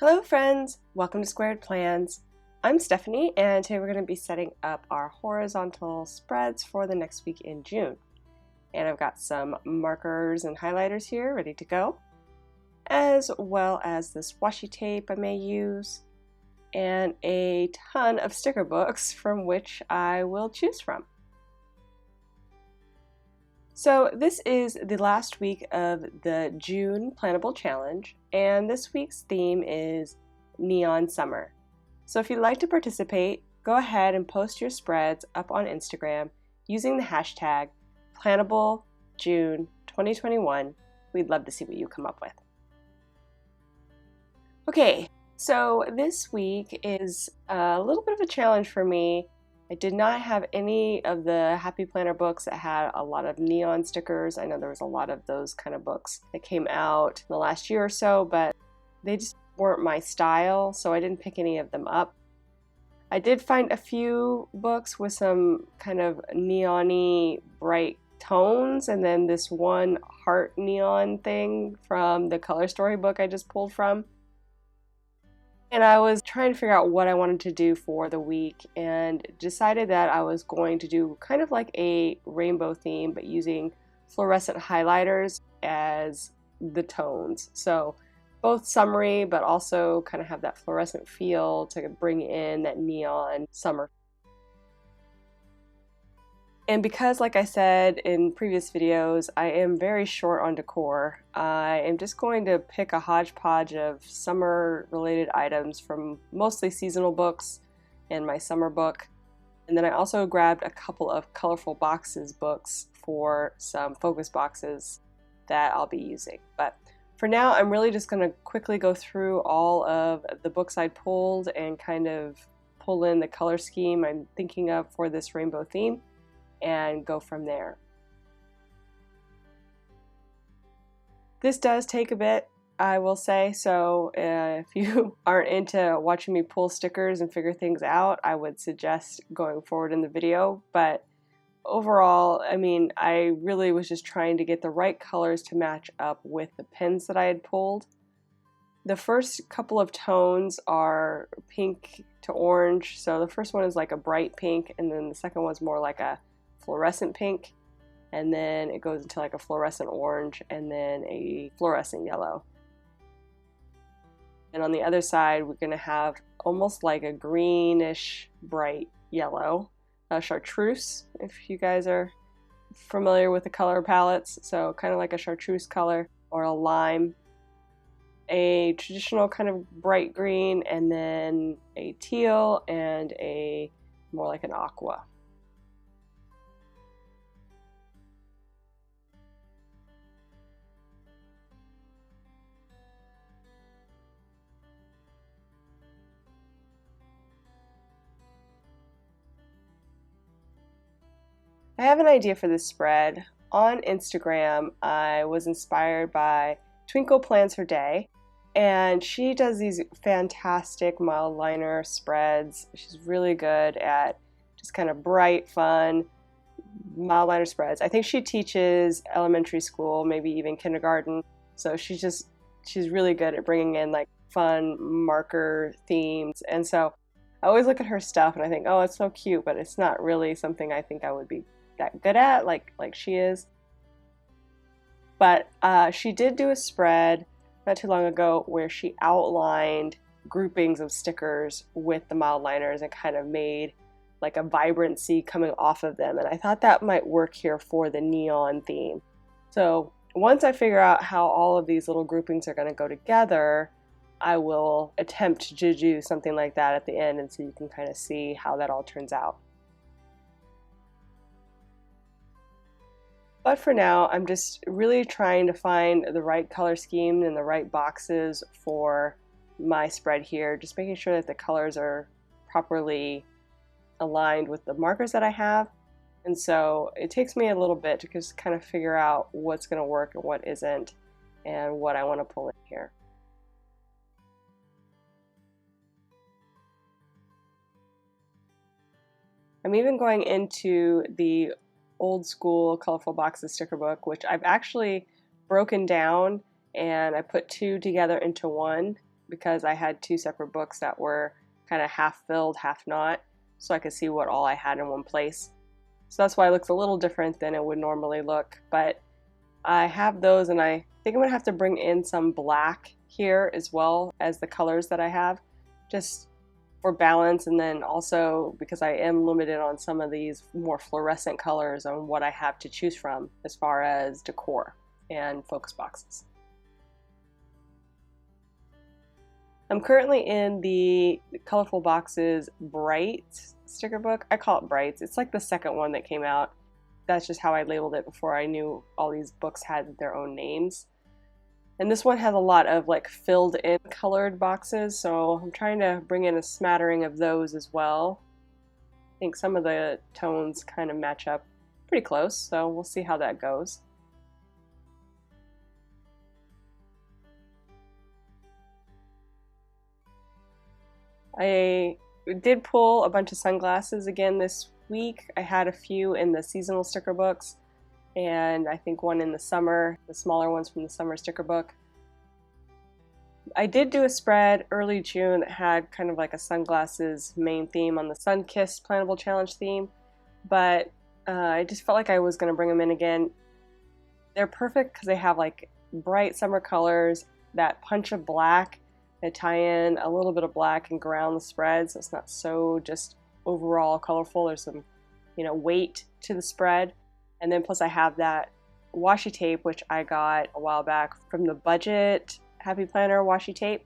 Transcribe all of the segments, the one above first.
Hello friends! Welcome to Squared Plans. I'm Stephanie and today we're going to be setting up our horizontal spreads for the next week in June. And I've got some markers and highlighters here ready to go, as well as this washi tape I may use, and a ton of sticker books from which I will choose from. So this is the last week of the June Plannable Challenge, and this week's theme is Neon Summer. So if you'd like to participate, go ahead and post your spreads up on Instagram using the hashtag PlannableJune2021. We'd love to see what you come up with. Okay, so this week is a little bit of a challenge for me. I did not have any of the Happy Planner books that had a lot of neon stickers. I know there was a lot of those kind of books that came out in the last year or so, but they just weren't my style, so I didn't pick any of them up. I did find a few books with some kind of neon-y bright tones, and then this one heart neon thing from the color story book I just pulled from. And I was trying to figure out what I wanted to do for the week and decided that I was going to do kind of like a rainbow theme, but using fluorescent highlighters as the tones. So both summery, but also kind of have that fluorescent feel to bring in that neon summer. And because, like I said in previous videos, I am very short on decor, I am just going to pick a hodgepodge of summer-related items from mostly seasonal books and my summer book. And then I also grabbed a couple of Colorful Boxes books for some focus boxes that I'll be using. But for now, I'm really just going to quickly go through all of the books I pulled and kind of pull in the color scheme I'm thinking of for this rainbow theme, and go from there. This does take a bit, I will say, so if you aren't into watching me pull stickers and figure things out, I would suggest going forward in the video. But overall, I mean, I really was just trying to get the right colors to match up with the pins that I had pulled. The first couple of tones are pink to orange, so the first one is like a bright pink, and then the second one's more like a fluorescent pink, and then it goes into like a fluorescent orange and then a fluorescent yellow. And on the other side we're going to have almost like a greenish bright yellow, a chartreuse if you guys are familiar with the color palettes, so kind of like a chartreuse color or a lime, a traditional kind of bright green, and then a teal and a more like an aqua. I have an idea for this spread. On Instagram, I was inspired by Twinkle Plans Her Day, and she does these fantastic mild liner spreads. She's really good at just kind of bright, fun, mild liner spreads. I think she teaches elementary school, maybe even kindergarten, so she's really good at bringing in like fun marker themes. And so I always look at her stuff and I think, oh, it's so cute, but it's not really something I think I would be that good at like she is. But she did do a spread not too long ago where she outlined groupings of stickers with the mild liners and kind of made like a vibrancy coming off of them, and I thought that might work here for the neon theme. So once I figure out how all of these little groupings are going to go together, I will attempt to do something like that at the end, and so you can kind of see how that all turns out. But for now, I'm just really trying to find the right color scheme and the right boxes for my spread here, just making sure that the colors are properly aligned with the markers that I have. And so it takes me a little bit to just kind of figure out what's going to work and what isn't, and what I want to pull in here. I'm even going into the old school Colorful Boxes sticker book, which I've actually broken down and I put two together into one. because I had two separate books that were kind of half filled, half not, so I could see what all I had in one place. So that's why it looks a little different than it would normally look, but I have those, and I think I'm going to have to bring in some black here as well as the colors that I have, just for balance, and then also because I am limited on some of these more fluorescent colors on what I have to choose from as far as decor and focus boxes. I'm currently in the Colorful Boxes Bright sticker book. I call it Brights. It's like the second one that came out. That's just how I labeled it before I knew all these books had their own names. And this one has a lot of like filled in colored boxes, so I'm trying to bring in a smattering of those as well. I think some of the tones kind of match up pretty close, so we'll see how that goes. I did pull a bunch of sunglasses again this week. I had a few in the seasonal sticker books, and I think one in the summer, the smaller ones from the summer sticker book. I did do a spread early June that had kind of like a sunglasses main theme on the Sun-Kissed Plantable Challenge theme, but I just felt like I was going to bring them in again. They're perfect because they have like bright summer colors, that punch of black, they tie in a little bit of black and ground the spread, so it's not so just overall colorful. There's some, weight to the spread. And then plus I have that washi tape, which I got a while back from the Budget Happy Planner washi tape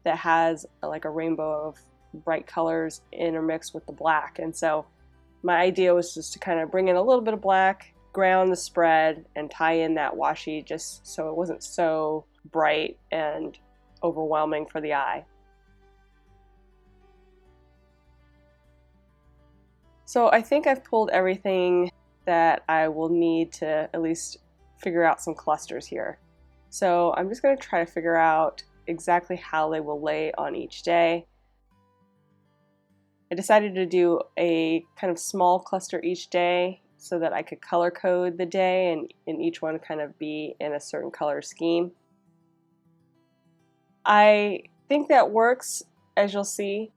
that has like a rainbow of bright colors intermixed with the black. And so my idea was just to kind of bring in a little bit of black, ground the spread, and tie in that washi just so it wasn't so bright and overwhelming for the eye. So I think I've pulled everything that I will need to at least figure out some clusters here. So I'm just going to try to figure out exactly how they will lay on each day. I decided to do a kind of small cluster each day so that I could color code the day and each one kind of be in a certain color scheme. I think that works, as you'll see.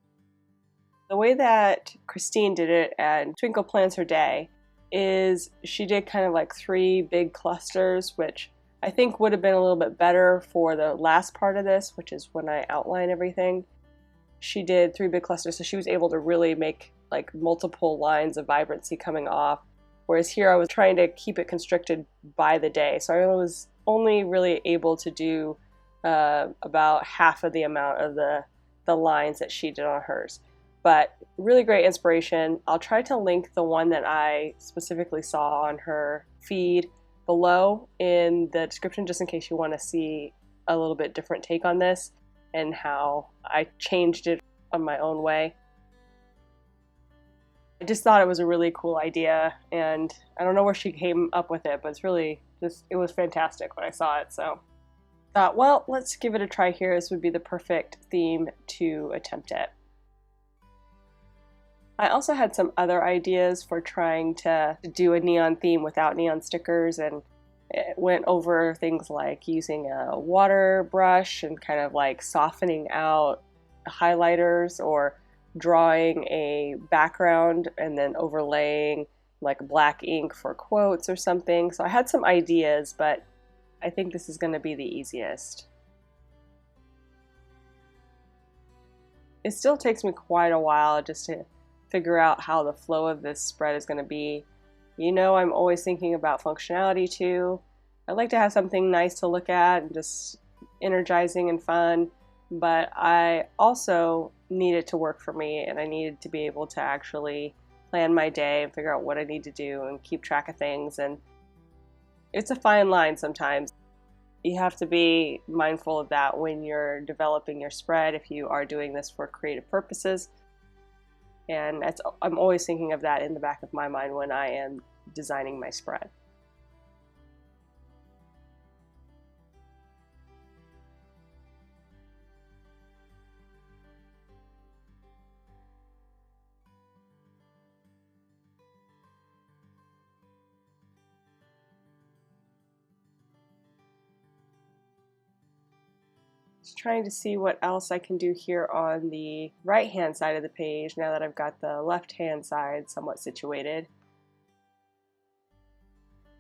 The way that Christine did it at Twinkle Plans Her Day is she did kind of like 3 big clusters, which I think would have been a little bit better for the last part of this, which is when I outline everything. She did 3 big clusters, so she was able to really make like multiple lines of vibrancy coming off, whereas here I was trying to keep it constricted by the day, so I was only really able to do about half of the amount of the lines that she did on hers. But really great inspiration. I'll try to link the one that I specifically saw on her feed below in the description, just in case you want to see a little bit different take on this and how I changed it on my own way. I just thought it was a really cool idea, and I don't know where she came up with it, but it's really it was fantastic when I saw it. So thought, well, let's give it a try here. This would be the perfect theme to attempt it. I also had some other ideas for trying to do a neon theme without neon stickers, and it went over things like using a water brush and kind of like softening out highlighters, or drawing a background and then overlaying like black ink for quotes or something. So I had some ideas, but I think this is going to be the easiest. It still takes me quite a while just to figure out how the flow of this spread is going to be. I'm always thinking about functionality too. I'd like to have something nice to look at and just energizing and fun, but I also need it to work for me, and I needed to be able to actually plan my day and figure out what I need to do and keep track of things. And it's a fine line sometimes. You have to be mindful of that when you're developing your spread if you are doing this for creative purposes. And I'm always thinking of that in the back of my mind when I am designing my spread. Just trying to see what else I can do here on the right hand side of the page now that I've got the left hand side somewhat situated.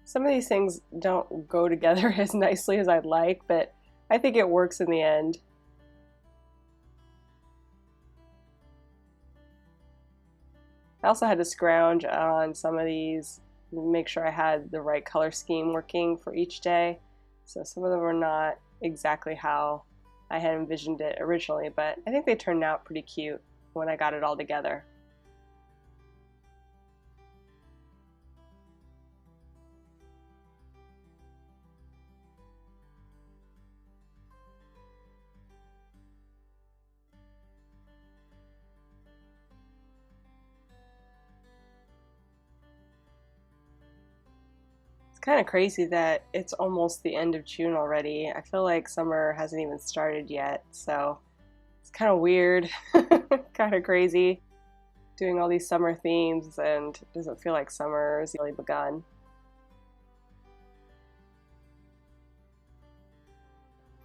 Some of these things don't go together as nicely as I'd like, but I think it works in the end. I also had to scrounge on some of these, make sure I had the right color scheme working for each day. So some of them are not exactly how I had envisioned it originally, but I think they turned out pretty cute when I got it all together. It's kind of crazy that it's almost the end of June already. I feel like summer hasn't even started yet, so it's kind of weird, kind of crazy doing all these summer themes, and it doesn't feel like summer has really begun.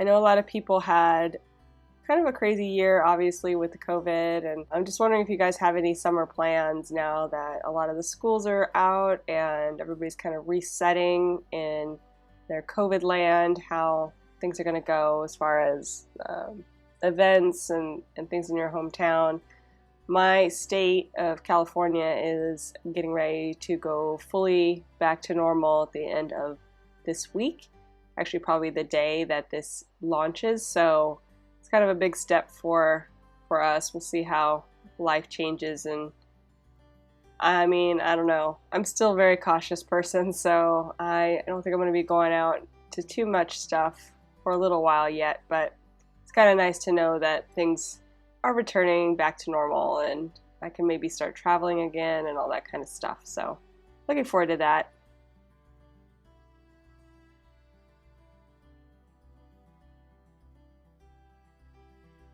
I know a lot of people had kind of a crazy year, obviously, with the COVID, and I'm just wondering if you guys have any summer plans now that a lot of the schools are out and everybody's kind of resetting in their COVID land, how things are going to go as far as events and things in your hometown. My state of California is getting ready to go fully back to normal at the end of this week. Actually, probably the day that this launches, so it's kind of a big step for us. We'll see how life changes, and I mean, I don't know. I'm still a very cautious person, so I don't think I'm going to be going out to too much stuff for a little while yet, but it's kind of nice to know that things are returning back to normal and I can maybe start traveling again and all that kind of stuff. So looking forward to that.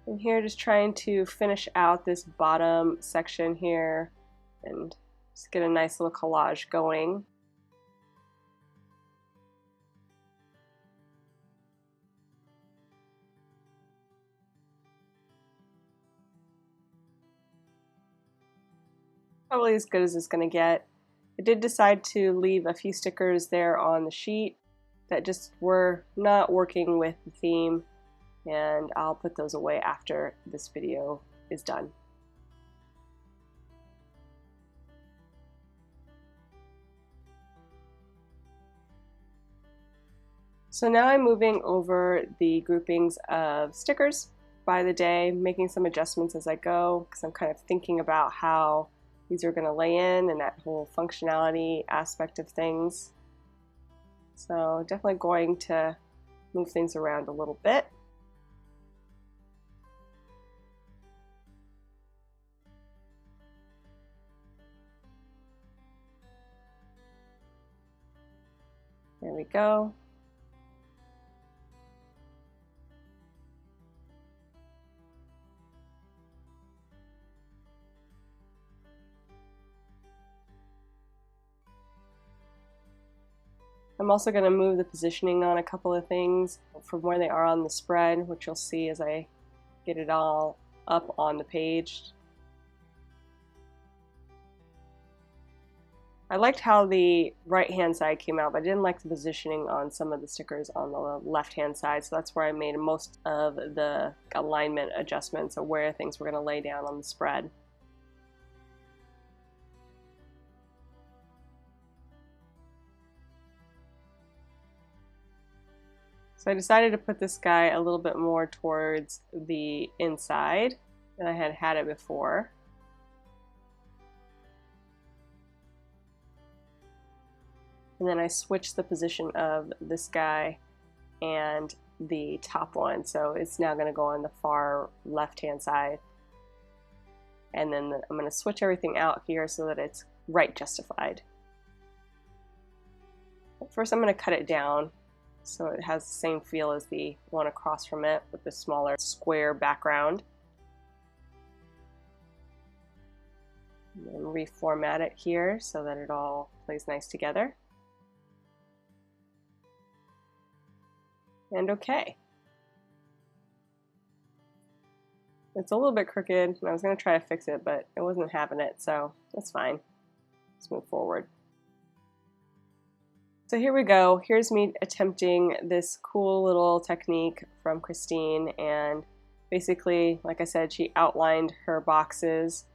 I'm here just trying to finish out this bottom section here and just get a nice little collage going. Probably as good as it's going to get. I did decide to leave a few stickers there on the sheet that just were not working with the theme, and I'll put those away after this video is done. So now I'm moving over the groupings of stickers by the day, making some adjustments as I go, because I'm kind of thinking about how these are going to lay in and that whole functionality aspect of things. So definitely going to move things around a little bit. There we go. I'm also going to move the positioning on a couple of things from where they are on the spread, which you'll see as I get it all up on the page. I liked how the right hand side came out, but I didn't like the positioning on some of the stickers on the left hand side, so that's where I made most of the alignment adjustments of where things were going to lay down on the spread. So I decided to put this guy a little bit more towards the inside than I had had it before. And then I switched the position of this guy and the top one, so it's now going to go on the far left hand side. And then I'm going to switch everything out here so that it's right justified. But first I'm going to cut it down so it has the same feel as the one across from it with the smaller square background. And then reformat it here so that it all plays nice together. And okay. It's a little bit crooked, and I was going to try to fix it, but it wasn't having it, so that's fine. Let's move forward. So here we go. Here's me attempting this cool little technique from Christine, and basically, like I said, she outlined her boxes.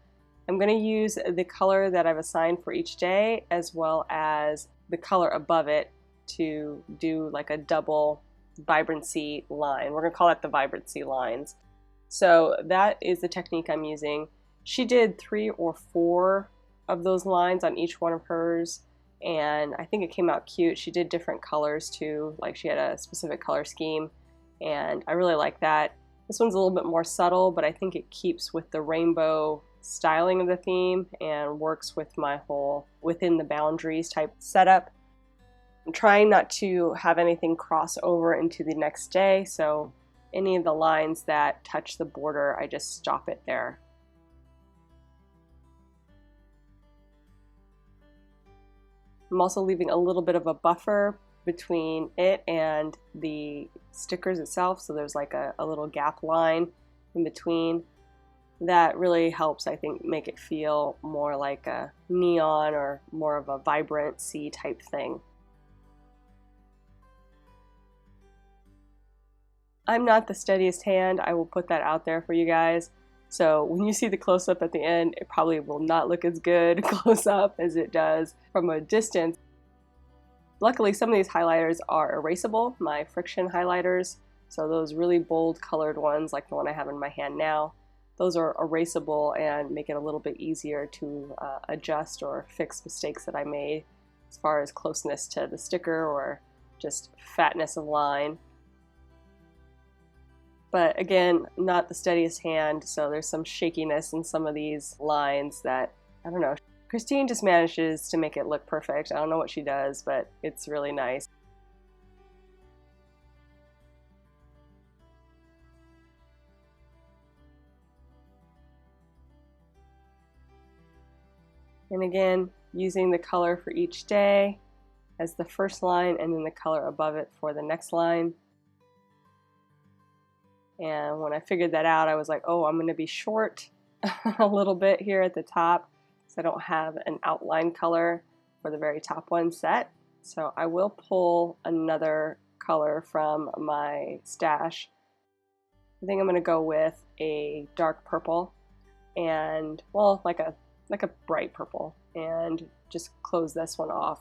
I'm going to use the color that I've assigned for each day as well as the color above it to do like a double vibrancy line. We're going to call it the vibrancy lines. So that is the technique I'm using. She did 3 or 4 of those lines on each one of hers, and I think it came out cute. She did different colors too, like she had a specific color scheme, and I really like that. This one's a little bit more subtle, but I think it keeps with the rainbow styling of the theme and works with my whole within the boundaries type setup. I'm trying not to have anything cross over into the next day, so any of the lines that touch the border, I just stop it there. I'm also leaving a little bit of a buffer between it and the stickers itself, so there's like a little gap line in between. That really helps, I think, make it feel more like a neon or more of a vibrancy type thing. I'm not the steadiest hand, I will put that out there for you guys. So when you see the close-up at the end, it probably will not look as good close-up as it does from a distance. Luckily, some of these highlighters are erasable, my friction highlighters. So those really bold colored ones, like the one I have in my hand now, those are erasable and make it a little bit easier to adjust or fix mistakes that I made as far as closeness to the sticker or just fatness of line. But again, not the steadiest hand, so there's some shakiness in some of these lines that, I don't know. Christine just manages to make it look perfect. I don't know what she does, but it's really nice. And again, using the color for each day as the first line and then the color above it for the next line. And when I figured that out, I was like, oh, I'm going to be short a little bit here at the top, so I don't have an outline color for the very top one set. So I will pull another color from my stash. I think I'm going to go with a dark purple and, well, like a bright purple, and just close this one off.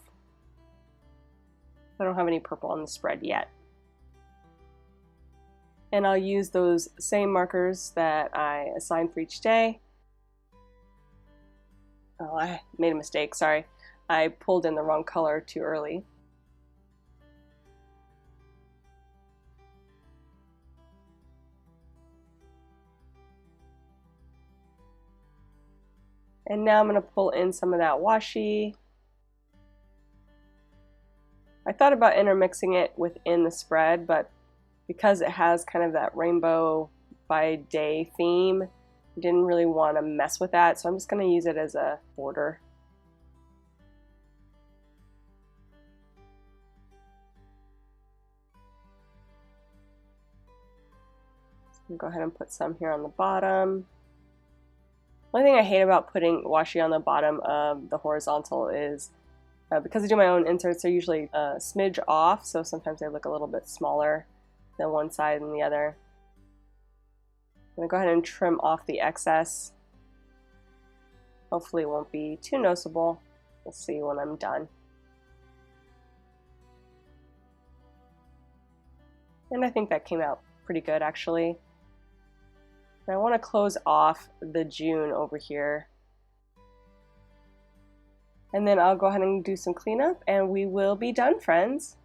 I don't have any purple on the spread yet. And I'll use those same markers that I assigned for each day. Oh, I made a mistake, sorry. I pulled in the wrong color too early. And now I'm going to pull in some of that washi. I thought about intermixing it within the spread, but because it has kind of that rainbow by day theme, I didn't really want to mess with that, so I'm just going to use it as a border. So I'm going to go ahead and put some here on the bottom. One thing I hate about putting washi on the bottom of the horizontal is because I do my own inserts, they're usually a smidge off, so sometimes they look a little bit smaller than one side and the other. I'm going to go ahead and trim off the excess. Hopefully it won't be too noticeable. We'll see when I'm done. And I think that came out pretty good actually. And I want to close off the June over here. And then I'll go ahead and do some cleanup and we will be done, friends.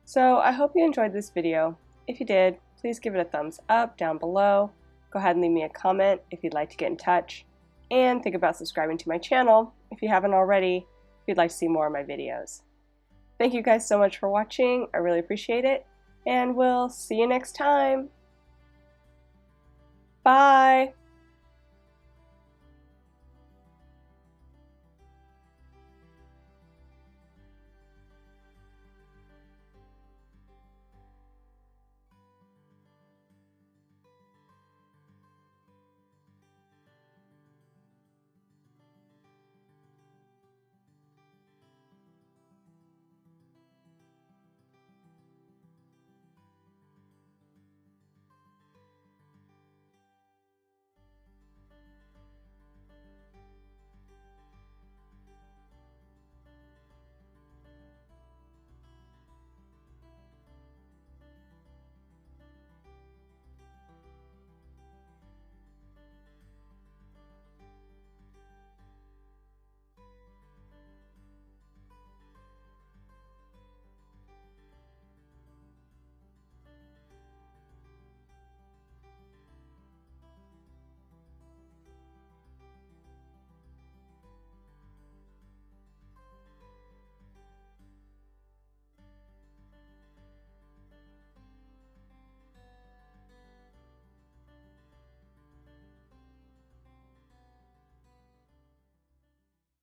So I hope you enjoyed this video. If you did, please give it a thumbs up down below. Go ahead and leave me a comment if you'd like to get in touch. And think about subscribing to my channel if you haven't already, if you'd like to see more of my videos. Thank you guys so much for watching. I really appreciate it. And we'll see you next time. Bye!